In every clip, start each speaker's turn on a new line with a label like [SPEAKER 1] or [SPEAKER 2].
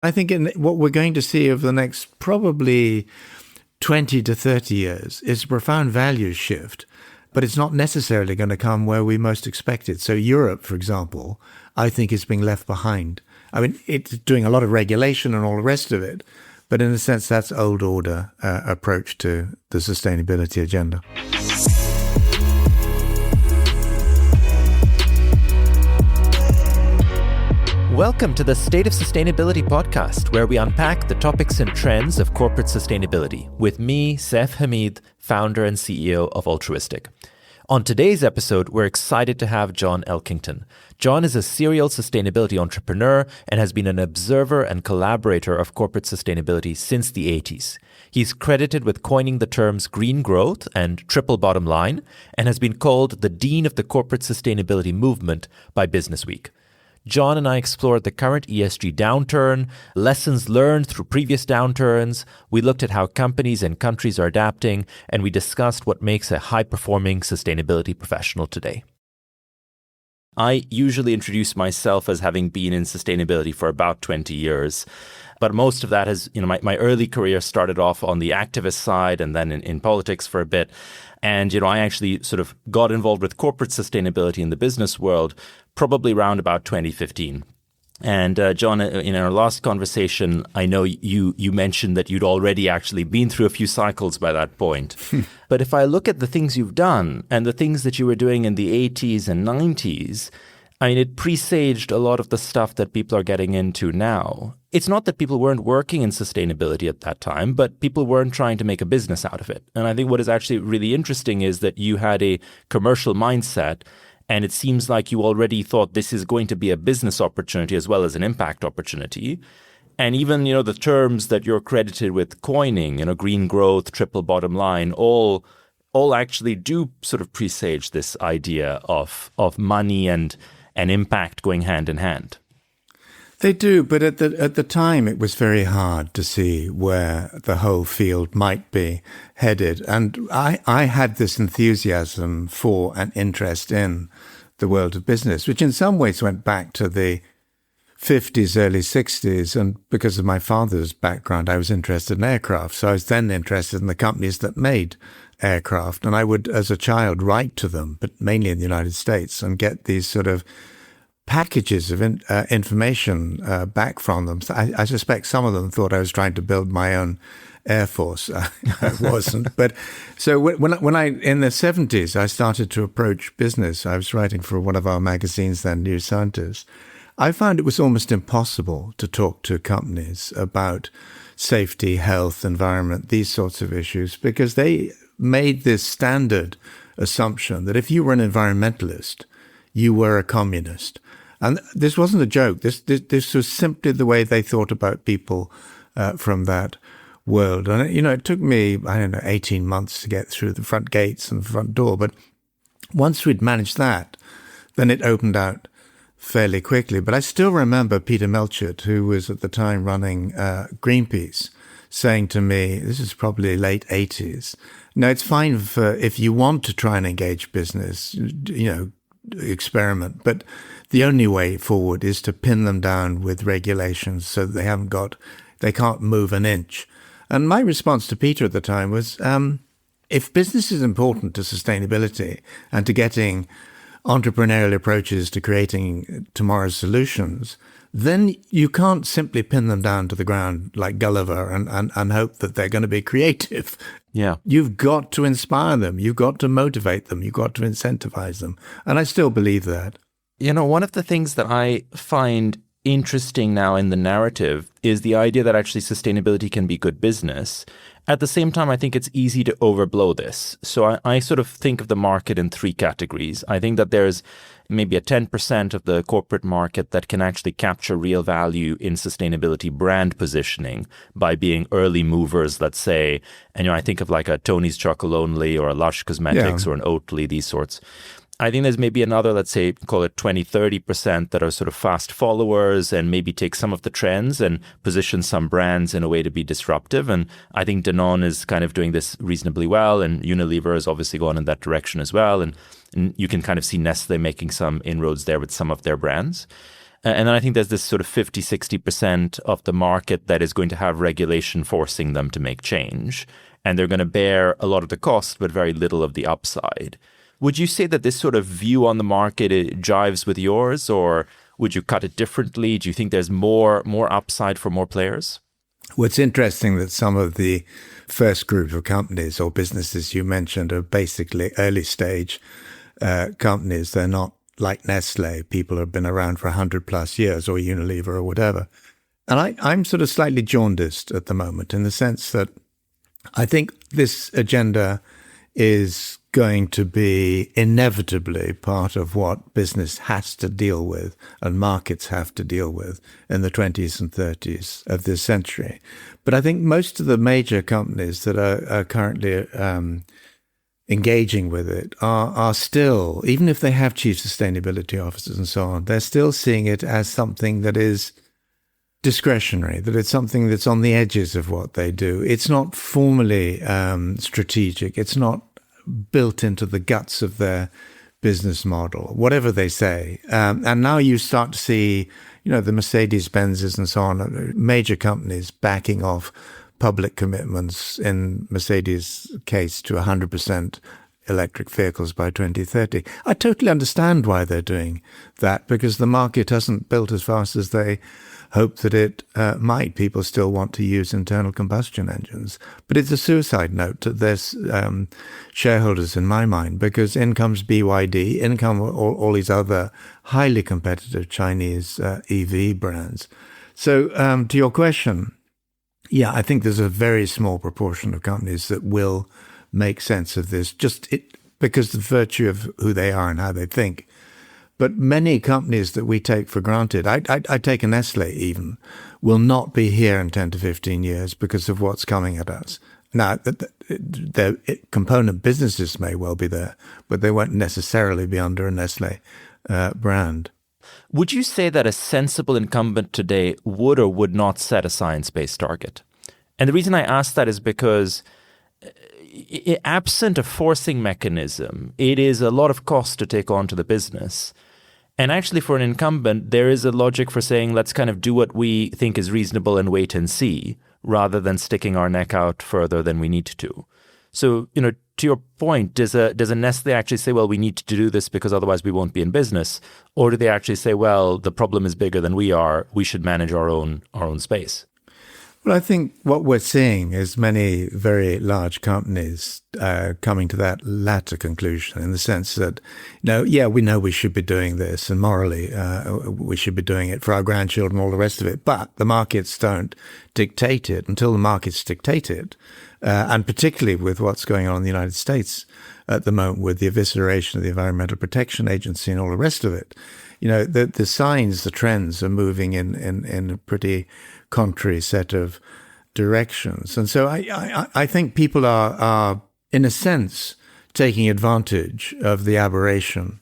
[SPEAKER 1] I think in what we're going to see over the next probably 20 to 30 years is a profound value shift, but it's not necessarily going to come where we most expect it. So Europe, for example, I think is being left behind. I mean, it's doing a lot of regulation and all the rest of it, but in a sense, that's old order approach to the sustainability agenda.
[SPEAKER 2] Welcome to the State of Sustainability podcast, where we unpack the topics and trends of corporate sustainability with me, Saif Hameed, founder and CEO of Altruistiq. On today's episode, we're excited to have John Elkington. John is a serial sustainability entrepreneur and has been an observer and collaborator of corporate sustainability since the 80s. He's credited with coining the terms green growth and triple bottom line and has been called the Dean of the Corporate Sustainability Movement by Businessweek. John and I explored the current ESG downturn, lessons learned through previous downturns. We looked at how companies and countries are adapting, and we discussed what makes a high-performing sustainability professional today. I usually introduce myself as having been in sustainability for about 20 years. But most of that has, my early career started off on the activist side and then in politics for a bit. And, I actually sort of got involved with corporate sustainability in the business world probably around about 2015. And John, in our last conversation, I know you mentioned that you'd already actually been through a few cycles by that point. But if I look at the things you've done and the things that you were doing in the 80s and 90s, I mean, it presaged a lot of the stuff that people are getting into now. It's not that people weren't working in sustainability at that time, but people weren't trying to make a business out of it. And I think what is actually really interesting is that you had a commercial mindset, and it seems like you already thought this is going to be a business opportunity as well as an impact opportunity. And even, the terms that you're credited with coining, green growth, triple bottom line, all actually do sort of presage this idea of money and impact going hand in hand.
[SPEAKER 1] They do, but at the time it was very hard to see where the whole field might be headed. And I had this enthusiasm for and interest in the world of business, which in some ways went back to the 50s, early 60s. And because of my father's background, I was interested in aircraft. So I was then interested in the companies that made aircraft. And I would, as a child, write to them, but mainly in the United States, and get these sort of packages of information back from them. So I suspect some of them thought I was trying to build my own air force. I wasn't. But so when I in the 70s, I started to approach business. I was writing for one of our magazines then, New Scientist. I found it was almost impossible to talk to companies about safety, health, environment, these sorts of issues, because they made this standard assumption that if you were an environmentalist, you were a communist. And this wasn't a joke. This was simply the way they thought about people from that world. And, it took me, 18 months to get through the front gates and the front door. But once we'd managed that, then it opened out fairly quickly. But I still remember Peter Melchett, who was at the time running Greenpeace, saying to me, this is probably late 80s, no, it's fine if you want to try and engage business, experiment, but the only way forward is to pin them down with regulations so that they can't move an inch. And my response to Peter at the time was, if business is important to sustainability and to getting entrepreneurial approaches to creating tomorrow's solutions, then you can't simply pin them down to the ground like Gulliver and hope that they're going to be creative.
[SPEAKER 2] Yeah.
[SPEAKER 1] You've got to inspire them. You've got to motivate them. You've got to incentivize them. And I still believe that.
[SPEAKER 2] One of the things that I find interesting now in the narrative is the idea that actually sustainability can be good business. At the same time, I think it's easy to overblow this. So I sort of think of the market in three categories. I think that there's maybe a 10% of the corporate market that can actually capture real value in sustainability brand positioning by being early movers, let's say. And I think of like a Tony's Chocolate Only or a Lush Cosmetics or an Oatly, these sorts. I think there's maybe another, let's say, call it 20-30% that are sort of fast followers and maybe take some of the trends and position some brands in a way to be disruptive. And I think Danone is kind of doing this reasonably well, and Unilever has obviously gone in that direction as well. And you can kind of see Nestle making some inroads there with some of their brands. And then I think there's this sort of 50, 60% of the market that is going to have regulation forcing them to make change. And they're going to bear a lot of the cost, but very little of the upside. Would you say that this sort of view on the market, it jives with yours, or would you cut it differently? Do you think there's more upside for more players?
[SPEAKER 1] Well, it's interesting that some of the first group of companies or businesses you mentioned are basically early stage companies. They're not like Nestle. People have been around for 100 plus years, or Unilever or whatever. And I'm sort of slightly jaundiced at the moment in the sense that I think this agenda is going to be inevitably part of what business has to deal with and markets have to deal with in the 20s and 30s of this century. But I think most of the major companies that are currently engaging with it are still, even if they have chief sustainability officers and so on, they're still seeing it as something that is discretionary, that it's something that's on the edges of what they do. It's not formally strategic. It's not built into the guts of their business model, whatever they say. And now you start to see, the Mercedes-Benzes and so on, major companies backing off public commitments, in Mercedes' case, to 100% electric vehicles by 2030. I totally understand why they're doing that, because the market hasn't built as fast as they hope that it might. People still want to use internal combustion engines. But it's a suicide note to their shareholders, in my mind, because in comes BYD, in come all these other highly competitive Chinese EV brands. So to your question, yeah, I think there's a very small proportion of companies that will make sense of this, because the virtue of who they are and how they think. But many companies that we take for granted, I take a Nestle even, will not be here in 10 to 15 years because of what's coming at us. Now, their component businesses may well be there, but they won't necessarily be under a Nestle brand.
[SPEAKER 2] Would you say that a sensible incumbent today would or would not set a science-based target? And the reason I ask that is because absent a forcing mechanism, it is a lot of cost to take on to the business. And actually, for an incumbent, there is a logic for saying, let's kind of do what we think is reasonable and wait and see, rather than sticking our neck out further than we need to. So, to your point, does a Nestle actually say, well, we need to do this because otherwise we won't be in business? Or do they actually say, well, the problem is bigger than we are, we should manage our own space?
[SPEAKER 1] Well, I think what we're seeing is many very large companies coming to that latter conclusion, in the sense that, we know we should be doing this, and morally we should be doing it for our grandchildren and all the rest of it, but the markets don't dictate it. Until the markets dictate it, and particularly with what's going on in the United States at the moment with the evisceration of the Environmental Protection Agency and all the rest of it, the signs, the trends are moving in a pretty contrary set of directions. And so I think people are, in a sense, taking advantage of the aberration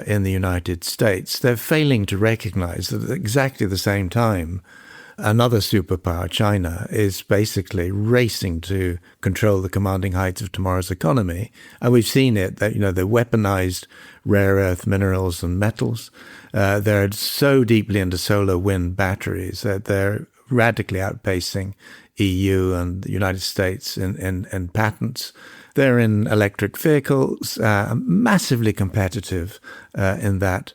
[SPEAKER 1] in the United States. They're failing to recognize that at exactly the same time, another superpower, China, is basically racing to control the commanding heights of tomorrow's economy. And we've seen it, that, they weaponized rare earth minerals and metals. They're so deeply into solar wind batteries that they're radically outpacing EU and the United States in patents. They're in electric vehicles, massively competitive in that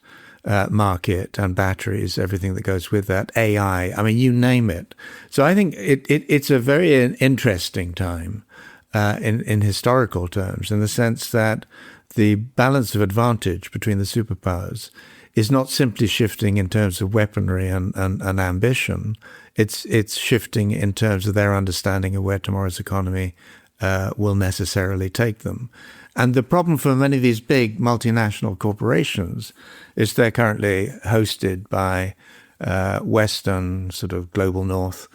[SPEAKER 1] market, and batteries, everything that goes with that, AI, I mean, you name it. So I think it's a very interesting time in historical terms, in the sense that the balance of advantage between the superpowers is not simply shifting in terms of weaponry and ambition. It's shifting in terms of their understanding of where tomorrow's economy will necessarily take them. And the problem for many of these big multinational corporations is they're currently hosted by Western, sort of global North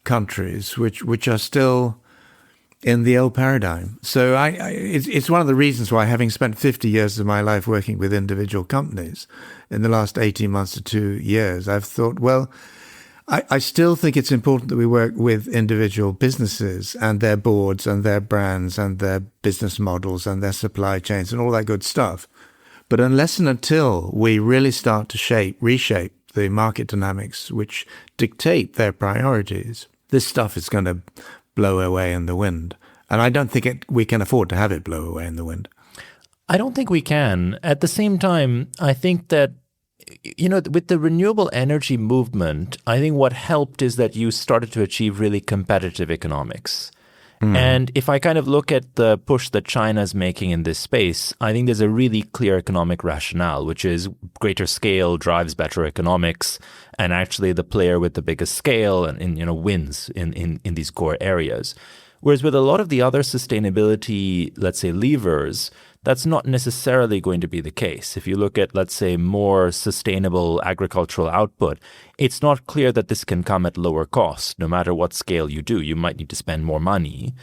[SPEAKER 1] countries, which are still in the old paradigm. So it's one of the reasons why, having spent 50 years of my life working with individual companies, in the last 18 months to 2 years, I've thought, well, I still think it's important that we work with individual businesses and their boards and their brands and their business models and their supply chains and all that good stuff. But unless and until we really start to reshape the market dynamics which dictate their priorities, this stuff is going to blow away in the wind. And I don't think we can afford to have it blow away in the wind.
[SPEAKER 2] I don't think we can. At the same time, I think that, with the renewable energy movement, I think what helped is that you started to achieve really competitive economics. And if I kind of look at the push that China's making in this space, I think there's a really clear economic rationale, which is greater scale drives better economics, and actually the player with the biggest scale and wins in these core areas. Whereas with a lot of the other sustainability, let's say, levers, that's not necessarily going to be the case. If you look at, let's say, more sustainable agricultural output, it's not clear that this can come at lower cost. No matter what scale you do, you might need to spend more money.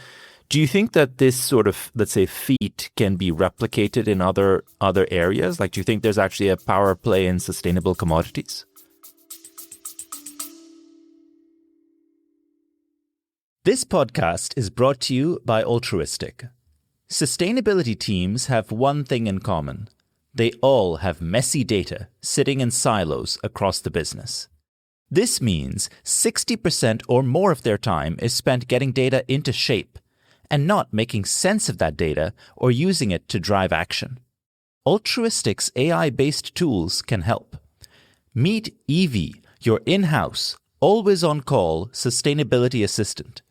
[SPEAKER 2] Do you think that this sort of, let's say, feat can be replicated in other areas? Like, do you think there's actually a power play in sustainable commodities? This podcast is brought to you by Altruistiq. Sustainability teams have one thing in common. They all have messy data sitting in silos across the business. This means 60% or more of their time is spent getting data into shape and not making sense of that data or using it to drive action. Altruistiq's AI-based tools can help. Meet Evie, your in-house, always-on-call sustainability assistant.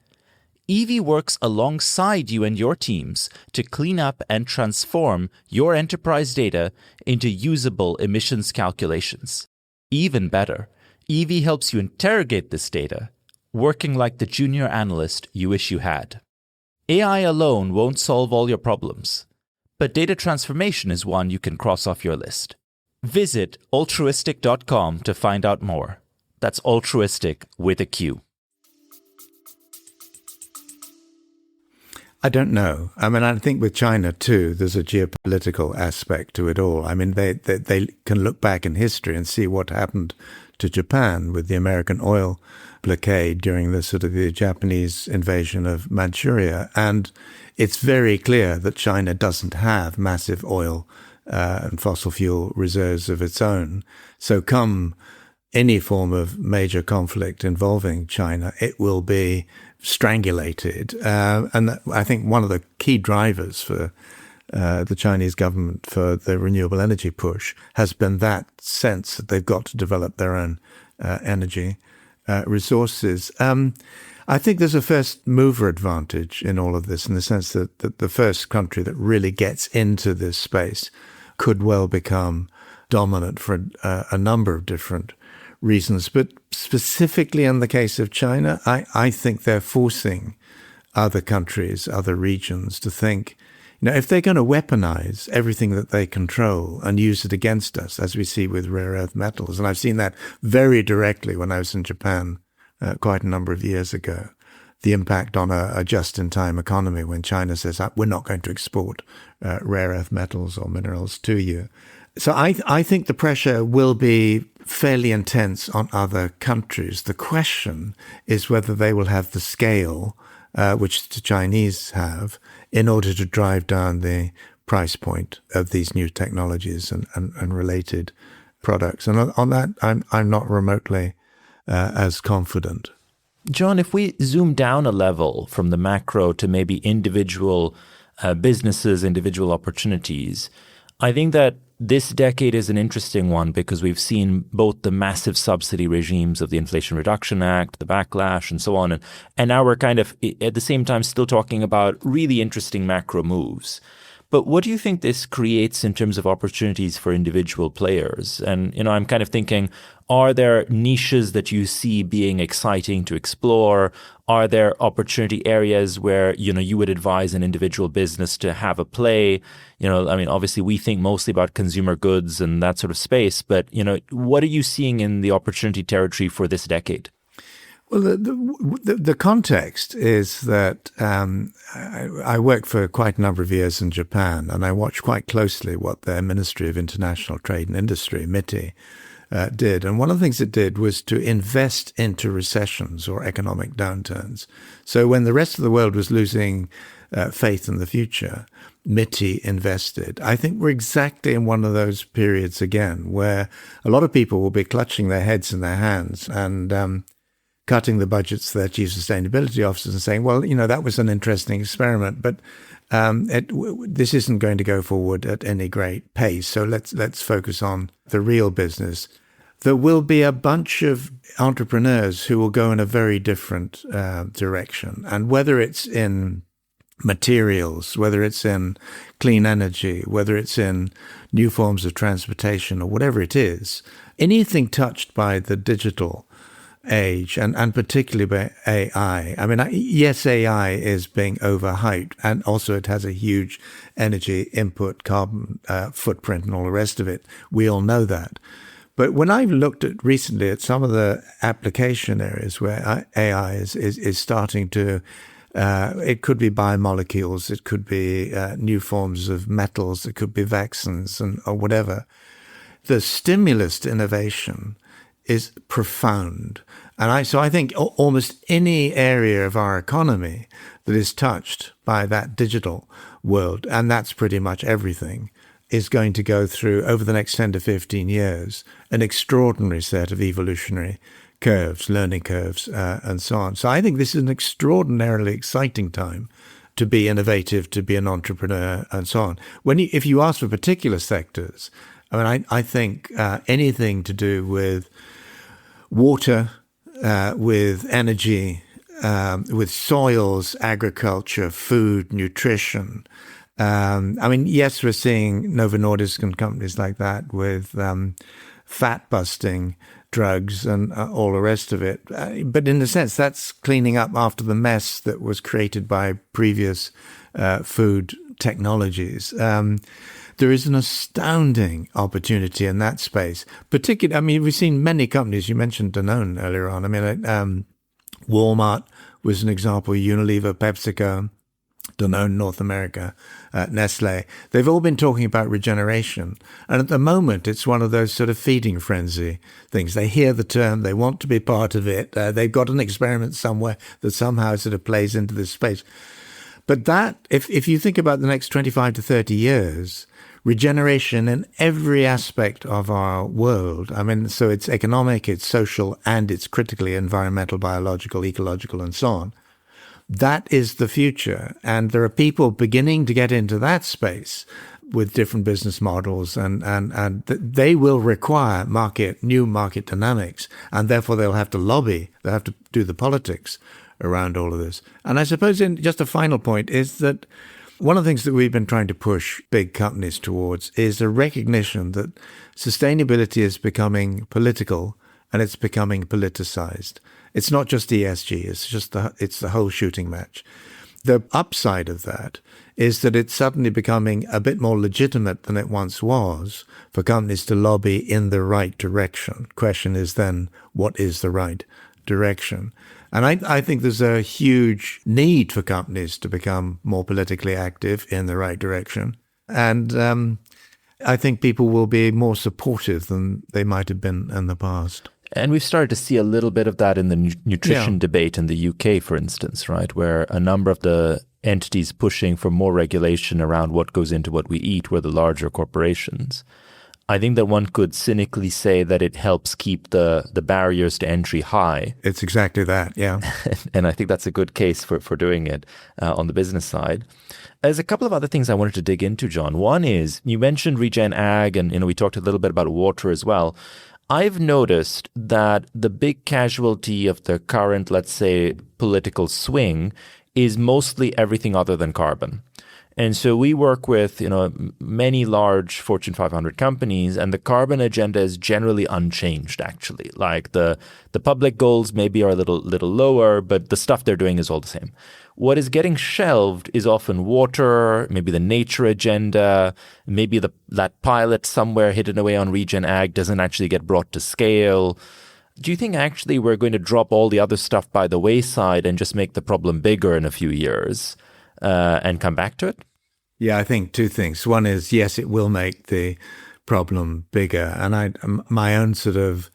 [SPEAKER 2] Evie works alongside you and your teams to clean up and transform your enterprise data into usable emissions calculations. Even better, Evie helps you interrogate this data, working like the junior analyst you wish you had. AI alone won't solve all your problems, but data transformation is one you can cross off your list. Visit altruistiq.com to find out more. That's Altruistiq with a Q.
[SPEAKER 1] I don't know. I mean, I think with China too, there's a geopolitical aspect to it all. I mean, they can look back in history and see what happened to Japan with the American oil blockade during the Japanese invasion of Manchuria. And it's very clear that China doesn't have massive oil and fossil fuel reserves of its own. So come any form of major conflict involving China, it will be strangulated. And I think one of the key drivers for the Chinese government for the renewable energy push has been that sense that they've got to develop their own energy resources. I think there's a first mover advantage in all of this, in the sense that the first country that really gets into this space could well become dominant for a number of different reasons. But specifically in the case of China, I think they're forcing other countries, other regions to think, if they're going to weaponize everything that they control and use it against us, as we see with rare earth metals, and I've seen that very directly when I was in Japan quite a number of years ago, the impact on a just-in-time economy when China says, we're not going to export rare earth metals or minerals to you. So I think the pressure will be fairly intense on other countries. The question is whether they will have the scale, which the Chinese have, in order to drive down the price point of these new technologies and related products. And on that, I'm not remotely as confident.
[SPEAKER 2] John, if we zoom down a level from the macro to maybe individual businesses, individual opportunities, I think that this decade is an interesting one because we've seen both the massive subsidy regimes of the Inflation Reduction Act, the backlash, and so on. And now we're kind of, at the same time, still talking about really interesting macro moves. But what do you think this creates in terms of opportunities for individual players? And, I'm kind of thinking, are there niches that you see being exciting to explore? Are there opportunity areas where, you would advise an individual business to have a play? Obviously we think mostly about consumer goods and that sort of space, but, what are you seeing in the opportunity territory for this decade?
[SPEAKER 1] Well, the context is that I worked for quite a number of years in Japan, and I watched quite closely what their Ministry of International Trade and Industry, MITI, did. And one of the things it did was to invest into recessions or economic downturns. So when the rest of the world was losing faith in the future, MITI invested. I think we're exactly in one of those periods again, where a lot of people will be clutching their heads in their hands and cutting the budgets to their chief sustainability officers and saying, well, that was an interesting experiment, but this isn't going to go forward at any great pace. So let's focus on the real business. There will be a bunch of entrepreneurs who will go in a very different direction. And whether it's in materials, whether it's in clean energy, whether it's in new forms of transportation or whatever it is, anything touched by the digital age and particularly by AI. I mean, yes, AI is being overhyped, and also it has a huge energy input, carbon footprint and all the rest of it. We all know that. But when I've looked at recently at some of the application areas where AI is starting to it could be biomolecules, it could be new forms of metals, it could be vaccines or whatever. The stimulus to innovation is profound. And so I think almost any area of our economy that is touched by that digital world, and that's pretty much everything, is going to go through, over the next 10 to 15 years, an extraordinary set of evolutionary curves, learning curves, and so on. So I think this is an extraordinarily exciting time to be innovative, to be an entrepreneur, and so on. If you ask for particular sectors, I mean, I think anything to do with water, with energy, with soils, agriculture, food, nutrition. I mean, yes, we're seeing Novo Nordisk and companies like that with fat-busting drugs and all the rest of it. But in a sense, that's cleaning up after the mess that was created by previous food technologies. There is an astounding opportunity in that space. Particularly, I mean, we've seen many companies. You mentioned Danone earlier on. I mean, Walmart was an example. Unilever, PepsiCo, Danone North America, Nestle. They've all been talking about regeneration. And at the moment, it's one of those sort of feeding frenzy things. They hear the term, they want to be part of it. They've got an experiment somewhere that somehow sort of plays into this space. But that, if you think about the next 25 to 30 years, regeneration in every aspect of our world, I mean, so it's economic, it's social, and it's critically environmental, biological, ecological, and so on. That is the future. And there are people beginning to get into that space with different business models, and they will require new market dynamics, and therefore they'll have to lobby, they'll have to do the politics around all of this. And I suppose just a final point is that one of the things that we've been trying to push big companies towards is a recognition that sustainability is becoming political and it's becoming politicized. It's not just ESG, it's the whole shooting match. The upside of that is that it's suddenly becoming a bit more legitimate than it once was for companies to lobby in the right direction. Question is then, what is the right direction? And I think there's a huge need for companies to become more politically active in the right direction. And I think people will be more supportive than they might have been in the past.
[SPEAKER 2] And we've started to see a little bit of that in the nutrition debate in the UK, for instance, right, where a number of the entities pushing for more regulation around what goes into what we eat were the larger corporations. I think that one could cynically say that it helps keep the barriers to entry high.
[SPEAKER 1] It's exactly that, yeah.
[SPEAKER 2] And I think that's a good case for doing it on the business side. There's a couple of other things I wanted to dig into, John. One is, you mentioned regen ag, and we talked a little bit about water as well. I've noticed that the big casualty of the current, let's say, political swing is mostly everything other than carbon. And so we work with, many large Fortune 500 companies, and the carbon agenda is generally unchanged, actually. Like the public goals maybe are a little lower, but the stuff they're doing is all the same. What is getting shelved is often water, maybe the nature agenda, maybe that pilot somewhere hidden away on regen ag doesn't actually get brought to scale. Do you think actually we're going to drop all the other stuff by the wayside and just make the problem bigger in a few years and come back to it?
[SPEAKER 1] Yeah, I think two things. One is, yes, it will make the problem bigger. And my own sort of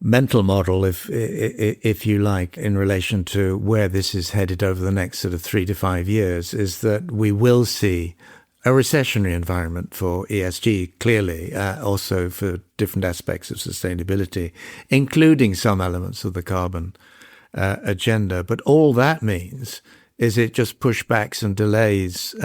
[SPEAKER 1] mental model, if you like, in relation to where this is headed over the next sort of 3 to 5 years, is that we will see a recessionary environment for ESG, clearly, also for different aspects of sustainability, including some elements of the carbon agenda. But all that means is it just pushbacks and delays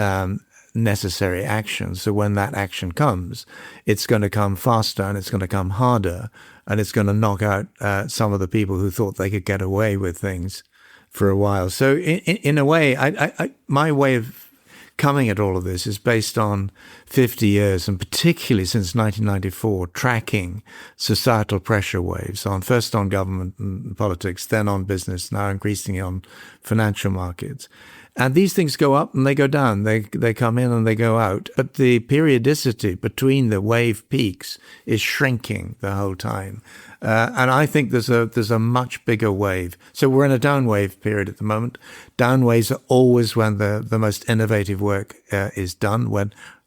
[SPEAKER 1] necessary action. So when that action comes, it's going to come faster and it's going to come harder, and it's going to knock out some of the people who thought they could get away with things for a while. So in a way, my way of coming at all of this is based on 50 years, and particularly since 1994, tracking societal pressure waves first on government and politics, then on business, now increasingly on financial markets. And these things go up and they go down. They come in and they go out. But the periodicity between the wave peaks is shrinking the whole time. And I think there's a much bigger wave. So we're in a down wave period at the moment. Down waves are always when the most innovative work is done,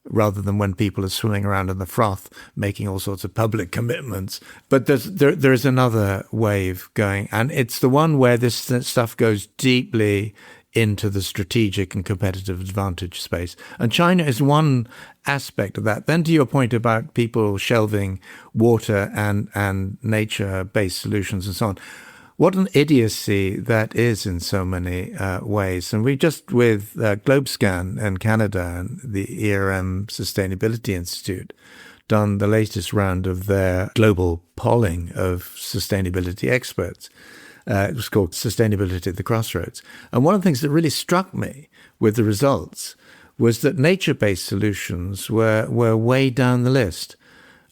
[SPEAKER 1] rather than when people are swimming around in the froth, making all sorts of public commitments. But there is another wave going, and it's the one where this stuff goes deeply into the strategic and competitive advantage space. And China is one aspect of that. Then to your point about people shelving water and nature-based solutions and so on, what an idiocy that is in so many ways. And we just, with GlobeScan in Canada and the ERM Sustainability Institute, done the latest round of their global polling of sustainability experts. It was called Sustainability at the Crossroads. And one of the things that really struck me with the results was that nature-based solutions were way down the list.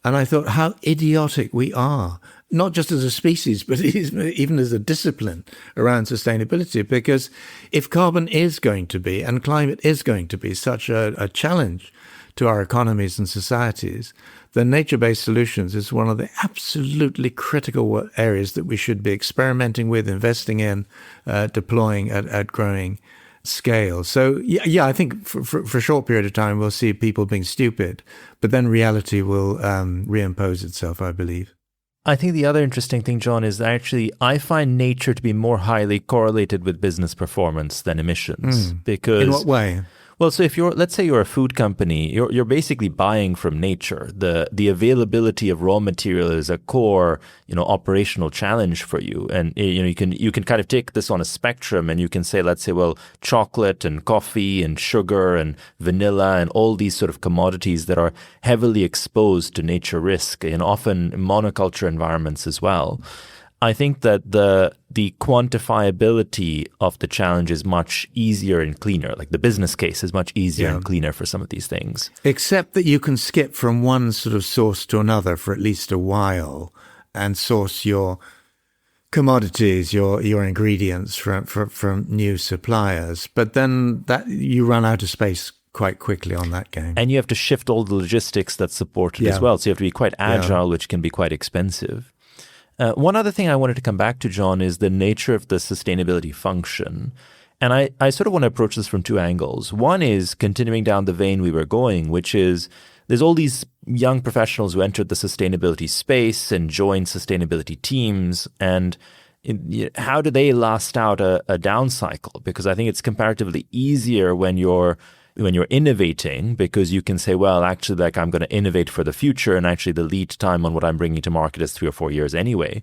[SPEAKER 1] And I thought how idiotic we are, not just as a species, but even as a discipline around sustainability. Because if carbon is going to be, and climate is going to be, such a challenge to our economies and societies, then nature-based solutions is one of the absolutely critical areas that we should be experimenting with, investing in, deploying at growing scale. So, yeah, I think for a short period of time, we'll see people being stupid, but then reality will reimpose itself, I believe.
[SPEAKER 2] I think the other interesting thing, John, is that actually I find nature to be more highly correlated with business performance than emissions. Because
[SPEAKER 1] in what way?
[SPEAKER 2] Well, so if let's say you're a food company, you're basically buying from nature. The availability of raw material is a core, operational challenge for you. And you can kind of take this on a spectrum, and you can say, let's say, well, chocolate and coffee and sugar and vanilla and all these sort of commodities that are heavily exposed to nature risk, and often monoculture environments as well. I think that the quantifiability of the challenge is much easier and cleaner. Like the business case is much easier and cleaner for some of these things. Except
[SPEAKER 1] that you can skip from one sort of source to another for at least a while and source your commodities, your ingredients from new suppliers. But then that you run out of space quite quickly on that game.
[SPEAKER 2] And you have to shift all the logistics that support it as well. So you have to be quite agile, which can be quite expensive. One other thing I wanted to come back to, John, is the nature of the sustainability function. And I sort of want to approach this from two angles. One is continuing down the vein we were going, which is there's all these young professionals who entered the sustainability space and joined sustainability teams. And how do they last out a down cycle? Because I think it's comparatively easier when you're innovating, because you can say, well, actually, like I'm going to innovate for the future, and actually the lead time on what I'm bringing to market is 3 or 4 years anyway.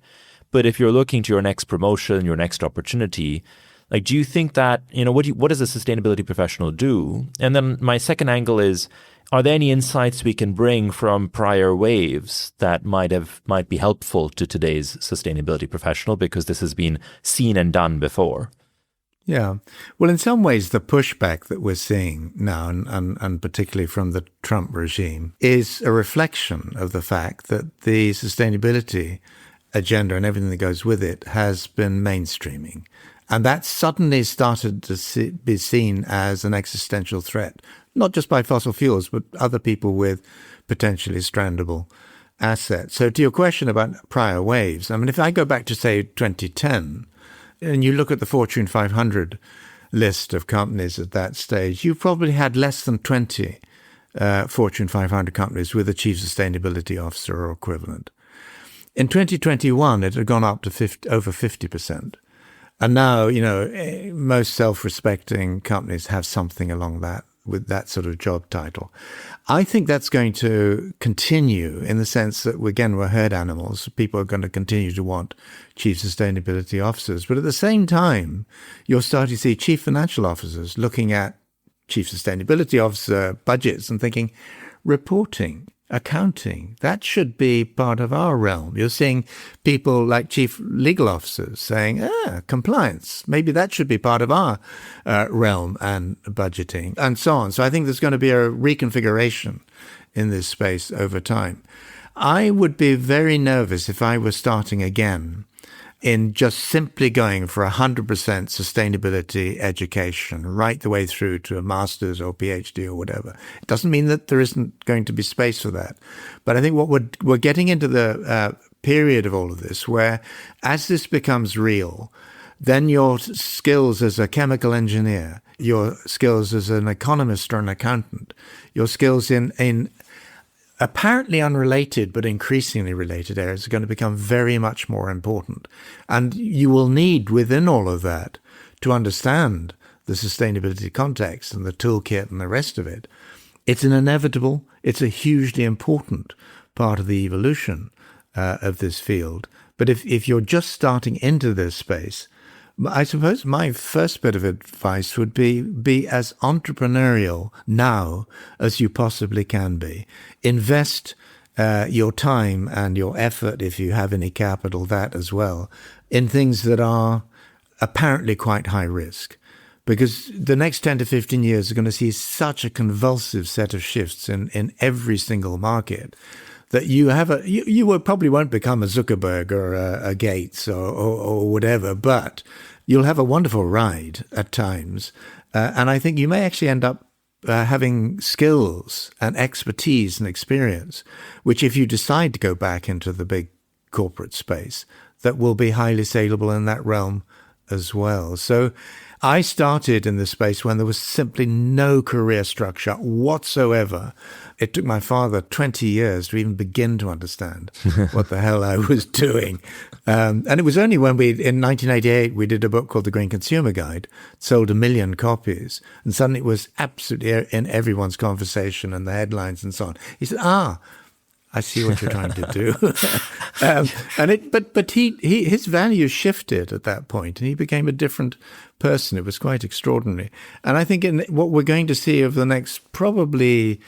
[SPEAKER 2] But if you're looking to your next promotion, your next opportunity, like, do you think that, what does a sustainability professional do? And then my second angle is, are there any insights we can bring from prior waves that might be helpful to today's sustainability professional, because this has been seen and done before?
[SPEAKER 1] Yeah. Well, in some ways, the pushback that we're seeing now, and particularly from the Trump regime, is a reflection of the fact that the sustainability agenda and everything that goes with it has been mainstreaming. And that suddenly started to be seen as an existential threat, not just by fossil fuels, but other people with potentially strandable assets. So to your question about prior waves, I mean, if I go back to, say, 2010, and you look at the Fortune 500 list of companies at that stage, you probably had less than 20 Fortune 500 companies with a chief sustainability officer or equivalent. In 2021, it had gone up to over 50%. And now, most self-respecting companies have something along with that sort of job title. I think that's going to continue in the sense that, again, we're herd animals. People are going to continue to want chief sustainability officers. But at the same time, you're starting to see chief financial officers looking at chief sustainability officer budgets and thinking, reporting, accounting, that should be part of our realm. You're seeing people like chief legal officers saying, compliance, maybe that should be part of our realm, and budgeting, and so on. So I think there's going to be a reconfiguration in this space over time. I would be very nervous if I were starting again in just simply going for 100% sustainability education right the way through to a master's or PhD or whatever. It doesn't mean that there isn't going to be space for that. But I think what we're getting into the period of all of this where as this becomes real, then your skills as a chemical engineer, your skills as an economist or an accountant, your skills in apparently unrelated but increasingly related areas are going to become very much more important. And you will need within all of that to understand the sustainability context and the toolkit and the rest of it. It's an inevitable, it's a hugely important part of the evolution of this field. But if you're just starting into this space, I suppose my first bit of advice would be as entrepreneurial now as you possibly can be. Invest your time and your effort, if you have any capital, that as well, in things that are apparently quite high risk. Because the next 10 to 15 years are going to see such a convulsive set of shifts in every single market that you probably won't become a Zuckerberg or a Gates or whatever, but you'll have a wonderful ride at times. And I think you may actually end up having skills and expertise and experience, which if you decide to go back into the big corporate space, that will be highly saleable in that realm as well. So I started in this space when there was simply no career structure whatsoever. It took my father 20 years to even begin to understand what the hell I was doing. And it was only when in 1988, we did a book called The Green Consumer Guide, sold 1 million copies, and suddenly it was absolutely in everyone's conversation and the headlines and so on. He said, I see what you're trying to do. But his values shifted at that point, and he became a different person. It was quite extraordinary. And I think in what we're going to see over the next probably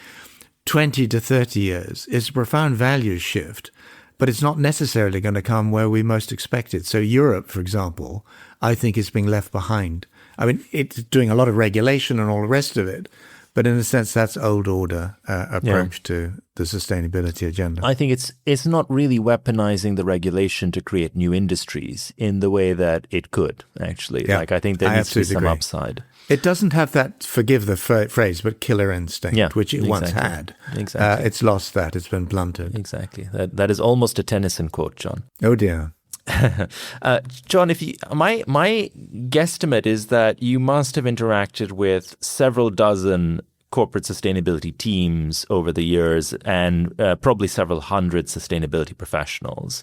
[SPEAKER 1] 20 to 30 years is a profound value shift, but it's not necessarily going to come where we most expect it. So Europe, for example, I think is being left behind. I mean, it's doing a lot of regulation and all the rest of it, but in a sense, that's old order approach to the sustainability agenda.
[SPEAKER 2] I think it's not really weaponizing the regulation to create new industries in the way that it could, actually.
[SPEAKER 1] Yeah,
[SPEAKER 2] I think there needs to be some upside.
[SPEAKER 1] It doesn't have that, forgive the phrase, but killer instinct, which it once had.
[SPEAKER 2] Exactly.
[SPEAKER 1] It's lost that. It's been blunted.
[SPEAKER 2] Exactly. That is almost a Tennyson quote, John.
[SPEAKER 1] Oh, dear.
[SPEAKER 2] John, my guesstimate is that you must have interacted with several dozen corporate sustainability teams over the years and probably several hundred sustainability professionals.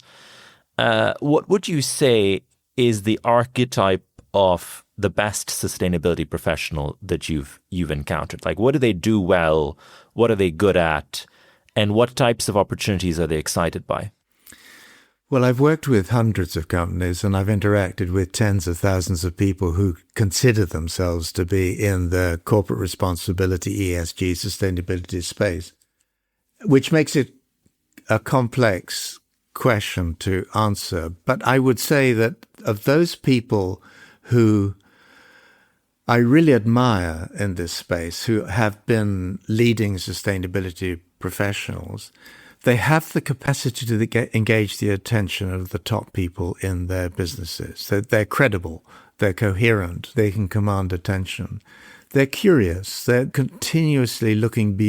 [SPEAKER 2] What would you say is the archetype of the best sustainability professional that you've encountered? Like, what do they do well? What are they good at? And what types of opportunities are they excited by?
[SPEAKER 1] Well, I've worked with hundreds of companies and I've interacted with tens of thousands of people who consider themselves to be in the corporate responsibility, ESG, sustainability space, which makes it a complex question to answer. But I would say that of those people who I really admire in this space, who have been leading sustainability professionals, they have the capacity to engage the attention of the top people in their businesses. They're credible, they're coherent, they can command attention. They're curious, they're continuously looking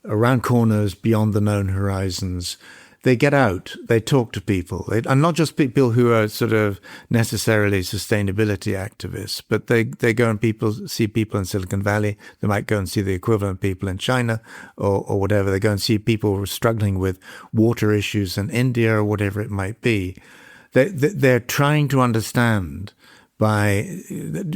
[SPEAKER 1] around corners, beyond the known horizons. They get out, they talk to people, and not just people who are sort of necessarily sustainability activists, but they go and see people in Silicon Valley. They might go and see the equivalent people in China or whatever. They go and see people who are struggling with water issues in India or whatever it might be. They're trying to understand by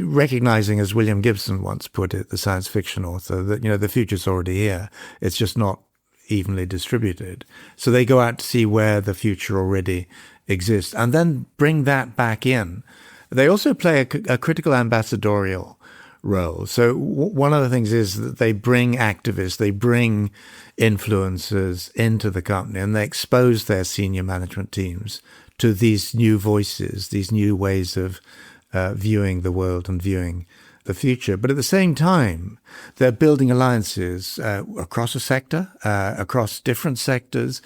[SPEAKER 1] recognizing, as William Gibson once put it, the science fiction author, that, the future's already here. It's just not evenly distributed. So they go out to see where the future already exists and then bring that back in. They also play a critical ambassadorial role. So one of the things is that they bring activists, they bring influencers into the company, and they expose their senior management teams to these new voices, these new ways of viewing the world and viewing the future. But at the same time, they're building alliances across a sector, across different sectors,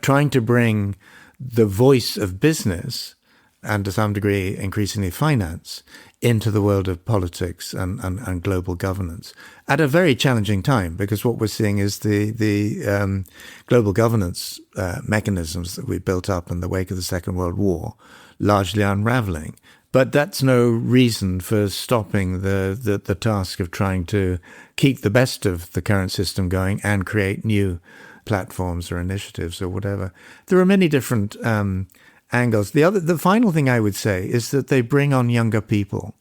[SPEAKER 1] trying to bring the voice of business and to some degree increasingly finance into the world of politics and global governance at a very challenging time, because what we're seeing is the global governance mechanisms that we built up in the wake of the Second World War largely unraveling. But that's no reason for stopping the task of trying to keep the best of the current system going and create new platforms or initiatives or whatever. There are many different angles. The final thing I would say is that they bring on younger people.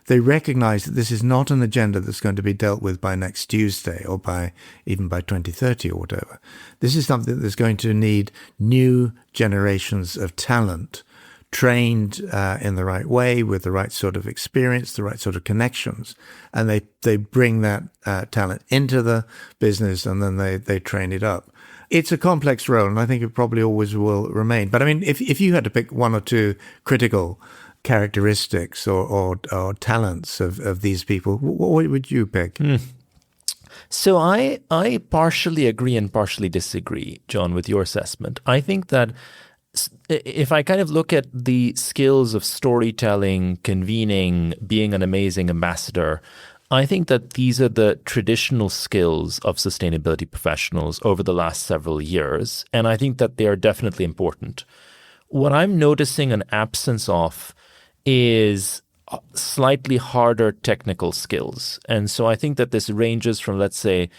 [SPEAKER 1] They recognize that this is not an agenda that's going to be dealt with by next Tuesday or even by 2030 or whatever. This is something that's going to need new generations of talent, trained in the right way, with the right sort of experience, the right sort of connections. And they bring that talent into the business, and then they train it up. It's a complex role, and I think it probably always will remain. But I mean, if you had to pick one or two critical characteristics or talents of these people, what would you pick?
[SPEAKER 2] So I partially agree and partially disagree, John, with your assessment. I think that if I kind of look at the skills of storytelling, convening, being an amazing ambassador, I think that these are the traditional skills of sustainability professionals over the last several years, and I think that they are definitely important. What I'm noticing an absence of is slightly harder technical skills. And so I think that this ranges from, let's say,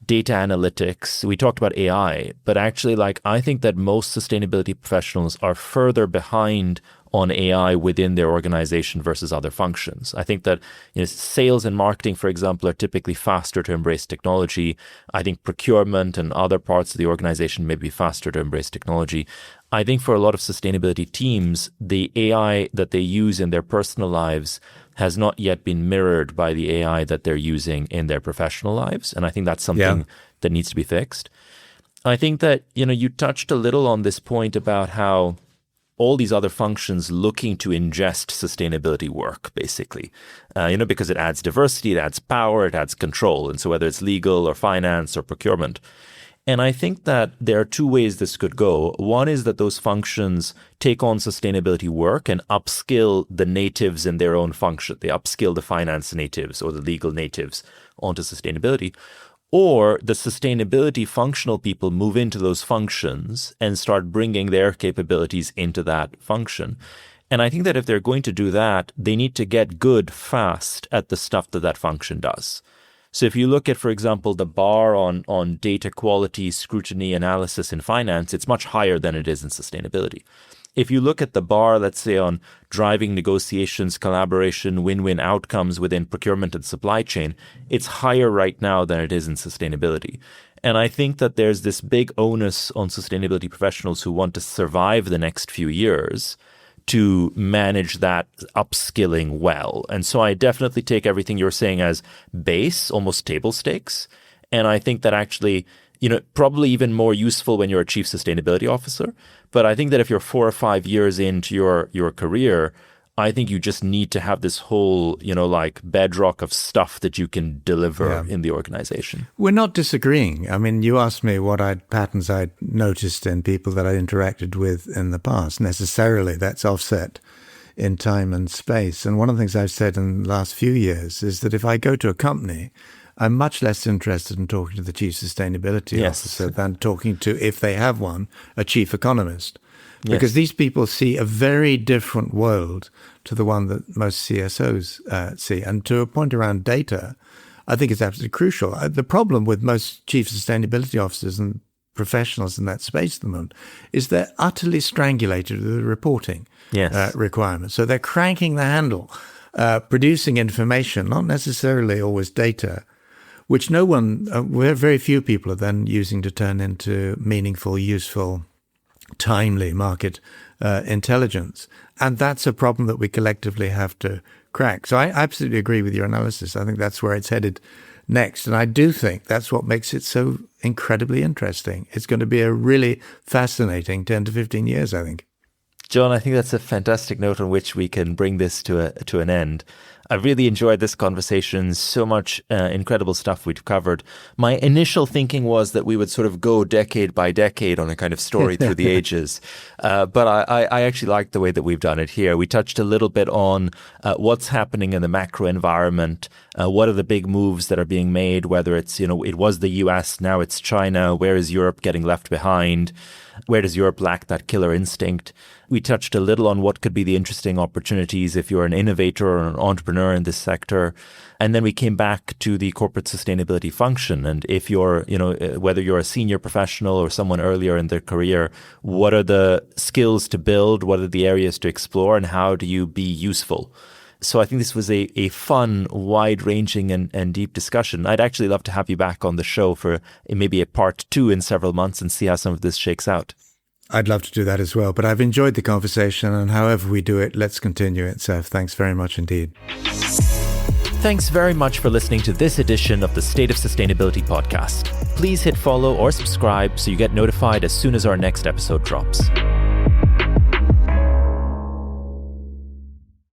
[SPEAKER 2] data analytics. We talked about AI, but actually, I think that most sustainability professionals are further behind on AI within their organization versus other functions. I think that sales and marketing, for example, are typically faster to embrace technology. I think procurement and other parts of the organization may be faster to embrace technology. I think for a lot of sustainability teams, the AI that they use in their personal lives has not yet been mirrored by the AI that they're using in their professional lives. And I think that's something that needs to be fixed. I think that, you touched a little on this point about how all these other functions looking to ingest sustainability work, basically, because it adds diversity, it adds power, it adds control. And so whether it's legal or finance or procurement. And I think that there are two ways this could go. One is that those functions take on sustainability work and upskill the natives in their own function. They upskill the finance natives or the legal natives onto sustainability. Or the sustainability functional people move into those functions and start bringing their capabilities into that function. And I think that if they're going to do that, they need to get good fast at the stuff that function does. So if you look at, for example, the bar on data quality, scrutiny, analysis in finance, it's much higher than it is in sustainability. If you look at the bar, let's say, on driving negotiations, collaboration, win-win outcomes within procurement and supply chain, it's higher right now than it is in sustainability. And I think that there's this big onus on sustainability professionals who want to survive the next few years to manage that upskilling well. And so I definitely take everything you're saying as base, almost table stakes. And I think that actually, probably even more useful when you're a chief sustainability officer. But I think that if you're 4 or 5 years into your career, I think you just need to have this whole, bedrock of stuff that you can deliver in the organization.
[SPEAKER 1] We're not disagreeing. I mean, you asked me what patterns I'd noticed in people that I interacted with in the past. Necessarily, that's offset in time and space. And one of the things I've said in the last few years is that if I go to a company, I'm much less interested in talking to the chief sustainability officer than talking to, if they have one, a chief economist. Because these people see a very different world to the one that most CSOs see. And to a point around data, I think it's absolutely crucial. The problem with most chief sustainability officers and professionals in that space at the moment is they're utterly strangulated with the reporting requirements. So they're cranking the handle, producing information, not necessarily always data, which very few people are then using to turn into meaningful, useful, timely market intelligence. And that's a problem that we collectively have to crack. So I absolutely agree with your analysis. I think that's where it's headed next. And I do think that's what makes it so incredibly interesting. It's going to be a really fascinating 10 to 15 years, I think.
[SPEAKER 2] John, I think that's a fantastic note on which we can bring this to an end. I really enjoyed this conversation, so much incredible stuff we've covered. My initial thinking was that we would sort of go decade by decade on a kind of story through the ages. But I actually like the way that we've done it here. We touched a little bit on what's happening in the macro environment, what are the big moves that are being made, whether it's, it was the US, now it's China, where is Europe getting left behind? Where does Europe lack that killer instinct? We touched a little on what could be the interesting opportunities if you're an innovator or an entrepreneur in this sector. And then we came back to the corporate sustainability function. And if you're, whether you're a senior professional or someone earlier in their career, what are the skills to build? What are the areas to explore? And how do you be useful? So I think this was a fun, wide-ranging and deep discussion. I'd actually love to have you back on the show for maybe a part 2 in several months and see how some of this shakes out.
[SPEAKER 1] I'd love to do that as well. But I've enjoyed the conversation, and however we do it, let's continue it, Saif. Thanks very much indeed.
[SPEAKER 2] Thanks very much for listening to this edition of the State of Sustainability podcast. Please hit follow or subscribe so you get notified as soon as our next episode drops.